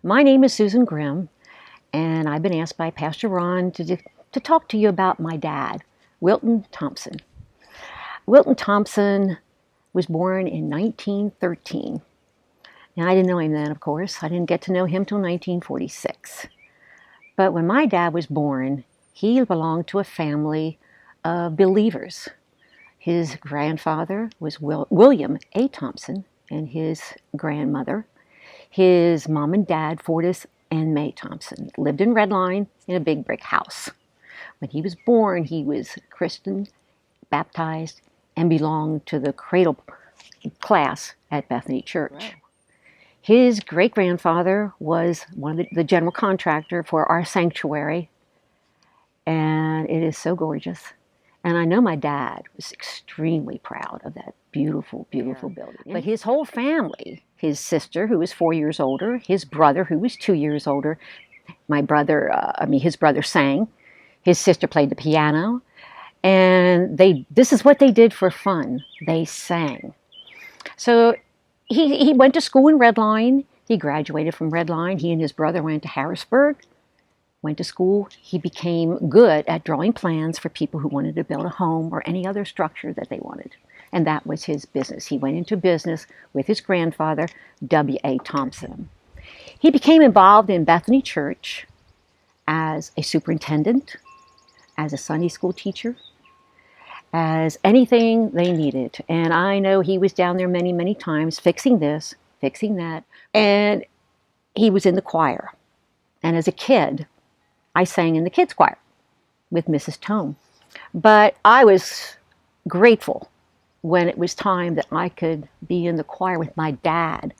My name is Susan Grimm, and I've been asked by Pastor Ron to talk to you about my dad, Wilton Thompson. Wilton Thompson was born in 1913. Now, I didn't know him then, of course. I didn't get to know him till 1946. But when my dad was born, he belonged to a family of believers. His grandfather was William A. Thompson, and his grandmother. His mom and dad, Fortis and May Thompson, lived in Red Line in a big brick house. When he was born, he was Christian, baptized, and belonged to the cradle class at Bethany Church. Wow. His great-grandfather was one of the general contractor for our sanctuary, and it is so gorgeous. And I know my dad was extremely proud of that beautiful, beautiful building. But his whole family, his sister, who was 4 years older, his brother, who was 2 years older, his brother sang, his sister played the piano, and this is what they did for fun. They sang. So he went to school in Red Line. He graduated from Red Line. He and his brother went to Harrisburg. Went to school. He became good at drawing plans for people who wanted to build a home or any other structure that they wanted. And that was his business. He went into business with his grandfather, W.A. Thompson. He became involved in Bethany Church as a superintendent, as a Sunday school teacher, as anything they needed. And I know he was down there many, many times fixing this, fixing that. And he was in the choir. And as a kid, I sang in the kids' choir with Mrs. Tome. But I was grateful when it was time that I could be in the choir with my dad,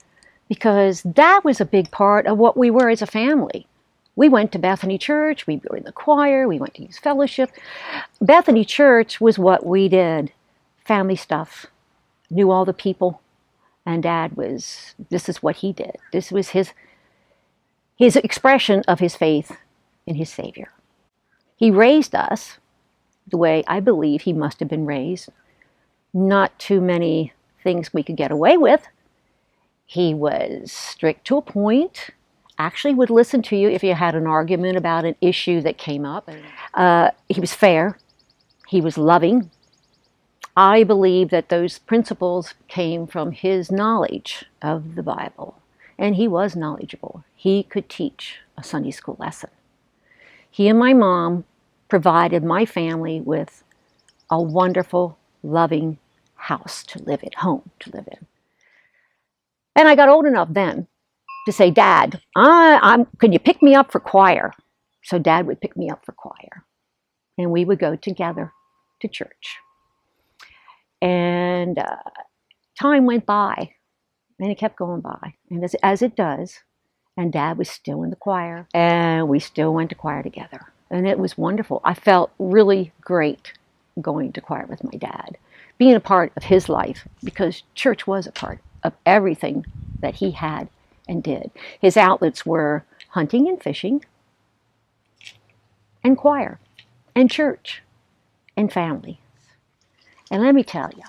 because that was a big part of what we were as a family. We went to Bethany Church, we were in the choir, we went to youth fellowship. Bethany Church was what we did, family stuff, knew all the people, and this is what he did. This was his expression of his faith in his Savior. He raised us the way I believe he must have been raised. Not too many things we could get away with. He was strict to a point, actually would listen to you if you had an argument about an issue that came up. He was fair. He was loving. I believe that those principles came from his knowledge of the Bible. And he was knowledgeable. He could teach a Sunday school lesson. He and my mom provided my family with a wonderful, loving house to live in, home to live in. And I got old enough then to say, Dad, can you pick me up for choir? So Dad would pick me up for choir. And we would go together to church. And time went by, and it kept going by. And as it does, and Dad was still in the choir, and we still went to choir together. And it was wonderful. I felt really great going to choir with my dad, being a part of his life, because church was a part of everything that he had and did. His outlets were hunting and fishing, and choir, and church, and family. And let me tell you,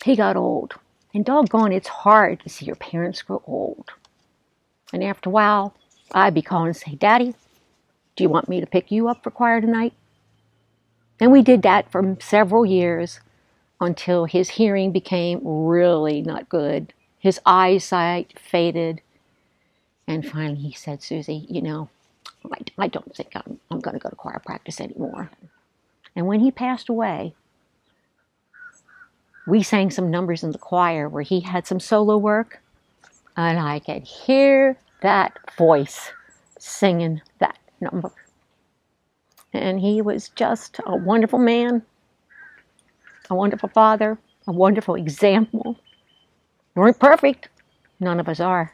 he got old. And doggone, it's hard to see your parents grow old. And after a while, I'd be calling and say, Daddy, do you want me to pick you up for choir tonight? And we did that for several years until his hearing became really not good. His eyesight faded. And finally he said, Susie, I don't think I'm going to go to choir practice anymore. And when he passed away, we sang some numbers in the choir where he had some solo work. And I could hear that voice singing that number. And he was just a wonderful man, a wonderful father, a wonderful example. We weren't perfect. None of us are.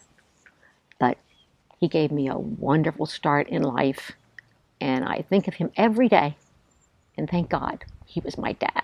But he gave me a wonderful start in life. And I think of him every day. And thank God he was my dad.